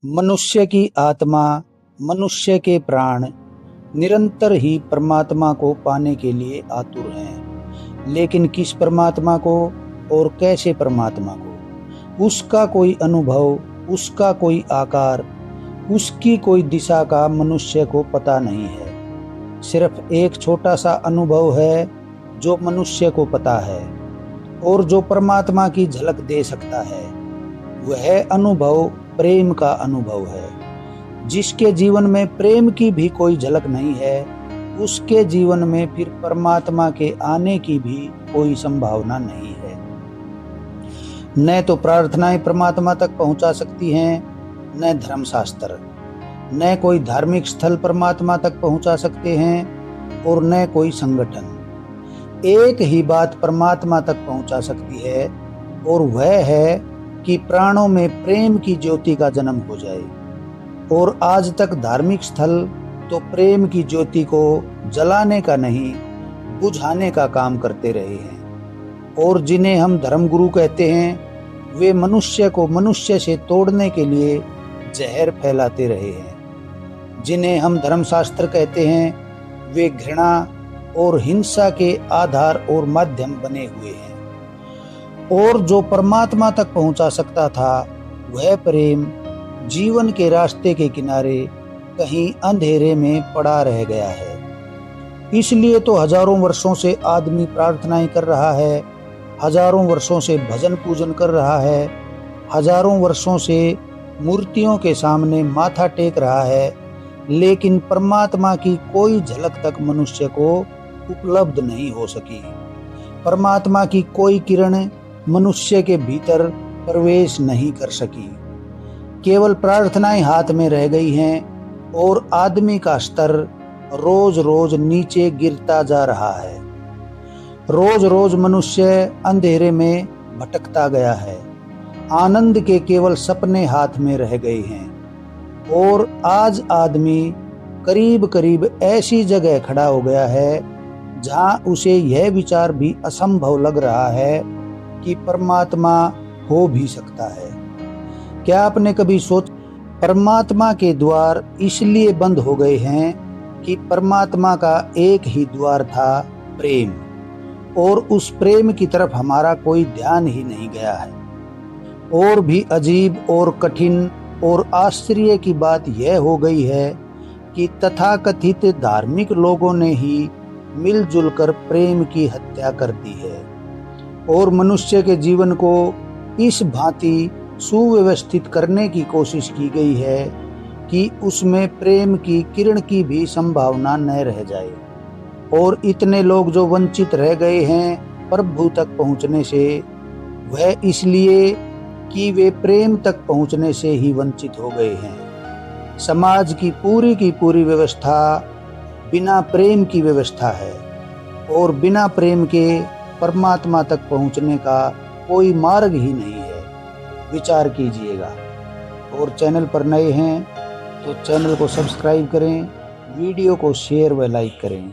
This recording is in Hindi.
मनुष्य की आत्मा, मनुष्य के प्राण निरंतर ही परमात्मा को पाने के लिए आतुर हैं। लेकिन किस परमात्मा को और कैसे परमात्मा को? उसका कोई अनुभव, उसका कोई आकार, उसकी कोई दिशा का मनुष्य को पता नहीं है। सिर्फ एक छोटा सा अनुभव है जो मनुष्य को पता है और जो परमात्मा की झलक दे सकता है। वह अनुभव प्रेम का अनुभव है। जिसके जीवन में प्रेम की भी कोई झलक नहीं है, उसके जीवन में फिर परमात्मा के आने की भी कोई संभावना नहीं है। न तो प्रार्थनाएं परमात्मा तक पहुंचा सकती हैं, न धर्मशास्त्र, न कोई धार्मिक स्थल परमात्मा तक पहुंचा सकते हैं और न कोई संगठन। एक ही बात परमात्मा तक पहुंचा सकती है और वह है कि प्राणों में प्रेम की ज्योति का जन्म हो जाए। और आज तक धार्मिक स्थल तो प्रेम की ज्योति को जलाने का नहीं, बुझाने का काम करते रहे हैं। और जिन्हें हम धर्मगुरु कहते हैं, वे मनुष्य को मनुष्य से तोड़ने के लिए जहर फैलाते रहे हैं। जिन्हें हम धर्मशास्त्र कहते हैं, वे घृणा और हिंसा के आधार और माध्यम बने हुए हैं। और जो परमात्मा तक पहुंचा सकता था, वह प्रेम जीवन के रास्ते के किनारे कहीं अंधेरे में पड़ा रह गया है। इसलिए तो हजारों वर्षों से आदमी प्रार्थनाएं कर रहा है, हजारों वर्षों से भजन पूजन कर रहा है, हजारों वर्षों से मूर्तियों के सामने माथा टेक रहा है, लेकिन परमात्मा की कोई झलक तक मनुष्य को उपलब्ध नहीं हो सकी। परमात्मा की कोई किरण मनुष्य के भीतर प्रवेश नहीं कर सकी। केवल प्रार्थनाएं हाथ में रह गई हैं और आदमी का स्तर रोज रोज नीचे गिरता जा रहा है। रोज रोज मनुष्य अंधेरे में भटकता गया है। आनंद के केवल सपने हाथ में रह गए हैं और आज आदमी करीब करीब ऐसी जगह खड़ा हो गया है जहां उसे यह विचार भी असंभव लग रहा है कि परमात्मा हो भी सकता है। क्या आपने कभी परमात्मा के द्वार इसलिए बंद हो गए हैं कि परमात्मा का एक ही द्वार था, प्रेम, और उस प्रेम की तरफ हमारा कोई ध्यान ही नहीं गया है। और भी अजीब और कठिन और आश्चर्य की बात यह हो गई है कि तथाकथित धार्मिक लोगों ने ही मिलजुल कर प्रेम की हत्या कर दी है और मनुष्य के जीवन को इस भांति सुव्यवस्थित करने की कोशिश की गई है कि उसमें प्रेम की किरण की भी संभावना न रह जाए। और इतने लोग जो वंचित रह गए हैं प्रभु तक पहुंचने से, वह इसलिए कि वे प्रेम तक पहुंचने से ही वंचित हो गए हैं। समाज की पूरी व्यवस्था बिना प्रेम की व्यवस्था है और बिना प्रेम के परमात्मा तक पहुंचने का कोई मार्ग ही नहीं है। विचार कीजिएगा। और चैनल पर नए हैं तो चैनल को सब्सक्राइब करें, वीडियो को शेयर व लाइक करें।